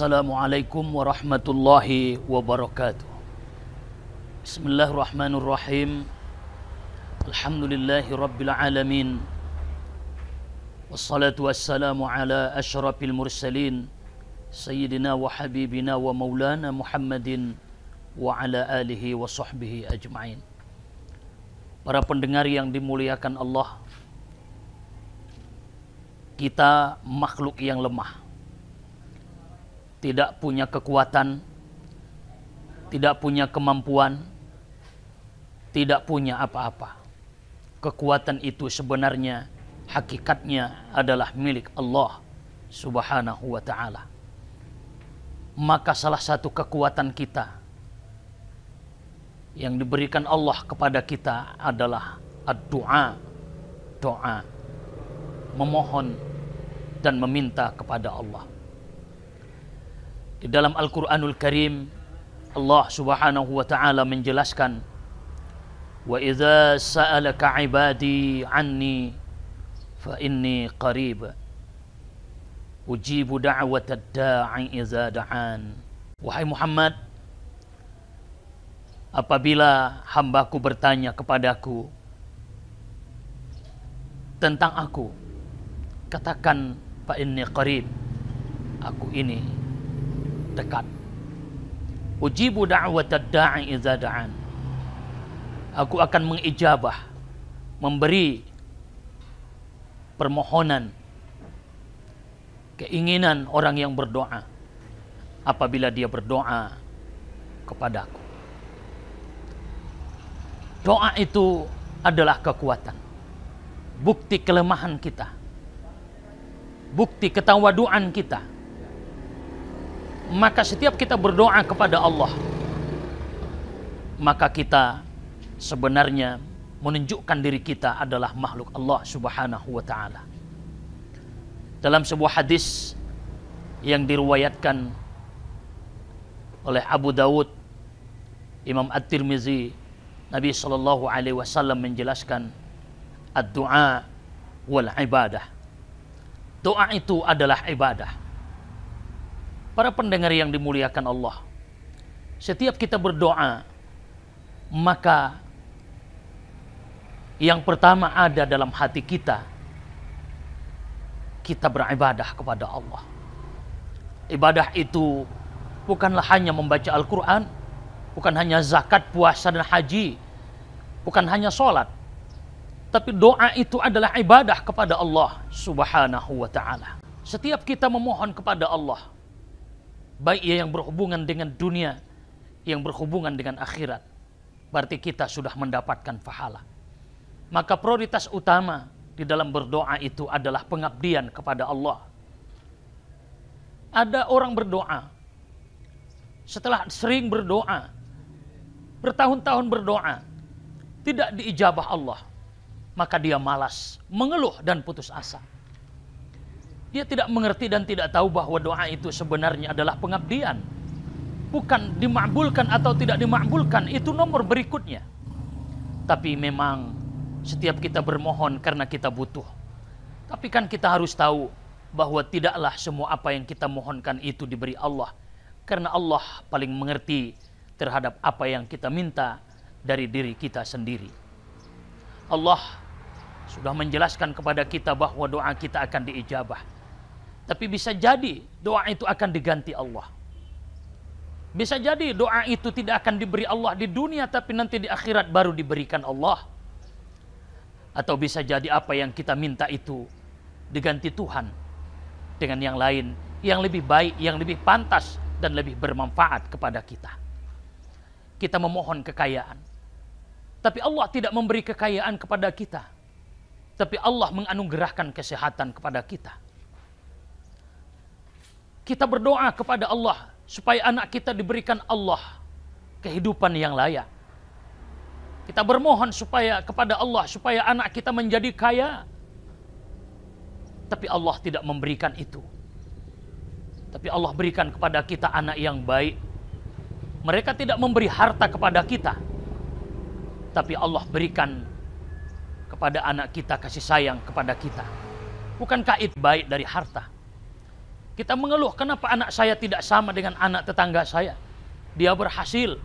Assalamualaikum warahmatullahi wabarakatuh. Bismillahirrahmanirrahim. Alhamdulillahi rabbil alamin. Wassalatu wassalamu ala asyrafil mursalin Sayyidina wa habibina wa maulana Muhammadin wa ala alihi wa sahbihi ajma'in. Para pendengar yang dimuliakan Allah, kita makhluk yang lemah, tidak punya kekuatan, tidak punya kemampuan, tidak punya apa-apa. Kekuatan itu sebenarnya hakikatnya adalah milik Allah Subhanahu wa ta'ala. Maka salah satu kekuatan kita yang diberikan Allah kepada kita adalah ad-du'a, doa, memohon dan meminta kepada Allah. Di dalam Al-Quranul Karim, Allah Subhanahu wa ta'ala menjelaskan, wa idza sa'alaka ibadi anni fa inni qarib ujibu da'watad da'i idza da'an. Wahai Muhammad, apabila hambaku bertanya kepadaku tentang aku, katakan fa inni qarib, aku ini dekat. Ujibu da'watad da'i idza da'an. Aku akan mengijabah, memberi permohonan, keinginan orang yang berdoa apabila dia berdoa kepadaku. Doa itu adalah kekuatan, bukti kelemahan kita, bukti ketawaduan kita. Maka setiap kita berdoa kepada Allah, maka kita sebenarnya menunjukkan diri kita adalah makhluk Allah Subhanahu wa ta'ala. Dalam sebuah hadis yang diriwayatkan oleh Abu Dawud, Imam At-Tirmizi, Nabi SAW menjelaskan, ad-du'a wal ibadah. Doa itu adalah ibadah. Para pendengar yang dimuliakan Allah, setiap kita berdoa, maka yang pertama ada dalam hati kita, kita beribadah kepada Allah. Ibadah itu bukanlah hanya membaca Al-Quran, bukan hanya zakat, puasa, dan haji, bukan hanya sholat, tapi doa itu adalah ibadah kepada Allah Subhanahu wa ta'ala. Setiap kita memohon kepada Allah, baik yang berhubungan dengan dunia, yang berhubungan dengan akhirat, berarti kita sudah mendapatkan pahala. Maka prioritas utama di dalam berdoa itu adalah pengabdian kepada Allah. Ada orang berdoa, setelah sering berdoa, bertahun-tahun berdoa, tidak diijabah Allah, maka dia malas, mengeluh dan putus asa. Dia tidak mengerti dan tidak tahu bahwa doa itu sebenarnya adalah pengabdian. Bukan dimakbulkan atau tidak dimakbulkan, itu nomor berikutnya. Tapi memang setiap kita bermohon karena kita butuh. Tapi kan kita harus tahu bahwa tidaklah semua apa yang kita mohonkan itu diberi Allah. Karena Allah paling mengerti terhadap apa yang kita minta dari diri kita sendiri. Allah sudah menjelaskan kepada kita bahwa doa kita akan diijabah. Tapi bisa jadi doa itu akan diganti Allah. Bisa jadi doa itu tidak akan diberi Allah di dunia, tapi nanti di akhirat baru diberikan Allah. Atau bisa jadi apa yang kita minta itu diganti Tuhan dengan yang lain, yang lebih baik, yang lebih pantas, dan lebih bermanfaat kepada kita. Kita memohon kekayaan, tapi Allah tidak memberi kekayaan kepada kita, tapi Allah menganugerahkan kesehatan kepada kita. Kita berdoa kepada Allah supaya anak kita diberikan Allah kehidupan yang layak. Kita bermohon kepada Allah supaya anak kita menjadi kaya. Tapi Allah tidak memberikan itu. Tapi Allah berikan kepada kita anak yang baik. Mereka tidak memberi harta kepada kita, tapi Allah berikan kepada anak kita kasih sayang kepada kita. Bukankah itu baik dari harta? Kita mengeluh, kenapa anak saya tidak sama dengan anak tetangga saya? Dia berhasil,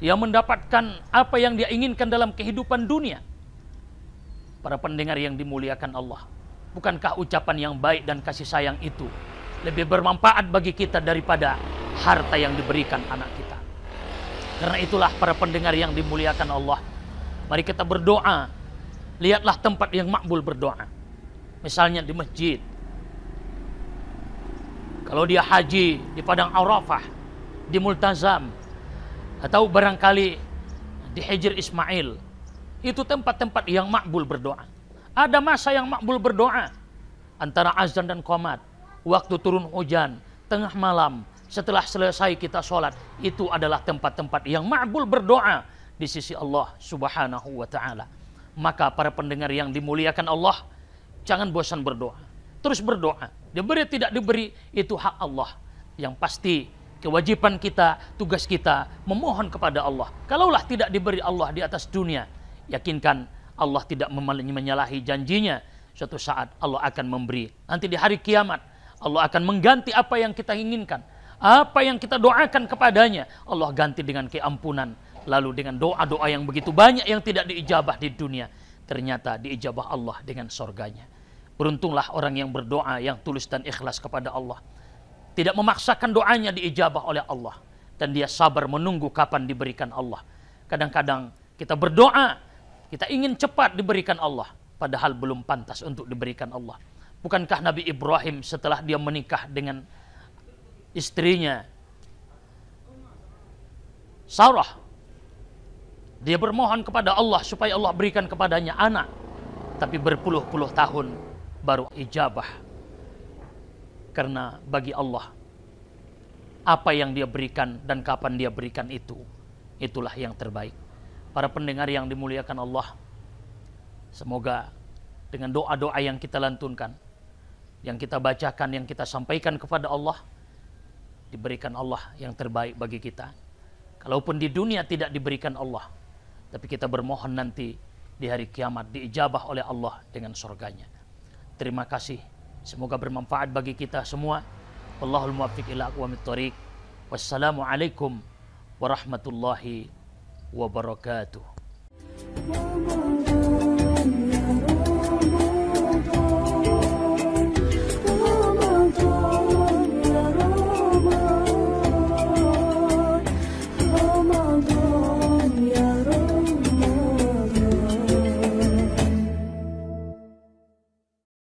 dia mendapatkan apa yang dia inginkan dalam kehidupan dunia. Para pendengar yang dimuliakan Allah, bukankah ucapan yang baik dan kasih sayang itu lebih bermanfaat bagi kita daripada harta yang diberikan anak kita? Karena itulah para pendengar yang dimuliakan Allah, mari kita berdoa. Lihatlah tempat yang makbul berdoa. Misalnya di masjid. Kalau dia haji di Padang Arafah, di Multazam, atau barangkali di Hijr Ismail, itu tempat-tempat yang makbul berdoa. Ada masa yang makbul berdoa, antara azan dan qomat, waktu turun hujan, tengah malam, setelah selesai kita sholat, itu adalah tempat-tempat yang makbul berdoa di sisi Allah Subhanahu wa ta'ala. Maka para pendengar yang dimuliakan Allah, jangan bosan berdoa, terus berdoa. Diberi tidak diberi, itu hak Allah. Yang pasti kewajiban kita, tugas kita memohon kepada Allah. Kalaulah tidak diberi Allah di atas dunia, yakinkan Allah tidak menyalahi janjinya. Suatu saat Allah akan memberi. Nanti di hari kiamat Allah akan mengganti apa yang kita inginkan, apa yang kita doakan kepadanya, Allah ganti dengan keampunan. Lalu dengan doa-doa yang begitu banyak yang tidak diijabah di dunia, ternyata diijabah Allah dengan surganya. Beruntunglah orang yang berdoa yang tulus dan ikhlas kepada Allah, tidak memaksakan doanya diijabah oleh Allah, dan dia sabar menunggu kapan diberikan Allah. Kadang-kadang kita berdoa, kita ingin cepat diberikan Allah, padahal belum pantas untuk diberikan Allah. Bukankah Nabi Ibrahim setelah dia menikah dengan istrinya Sarah, dia bermohon kepada Allah supaya Allah berikan kepadanya anak, tapi berpuluh-puluh tahun baru ijabah. Karena bagi Allah, apa yang dia berikan dan kapan dia berikan itu, itulah yang terbaik. Para pendengar yang dimuliakan Allah, semoga dengan doa-doa yang kita lantunkan, yang kita bacakan, yang kita sampaikan kepada Allah, diberikan Allah yang terbaik bagi kita. Kalaupun di dunia tidak diberikan Allah, tapi kita bermohon nanti di hari kiamat diijabah oleh Allah dengan surganya. Terima kasih. Semoga bermanfaat bagi kita semua. Wallahul muwaffiq ila aqwamit thoriq. Wassalamualaikum warahmatullahi wabarakatuh.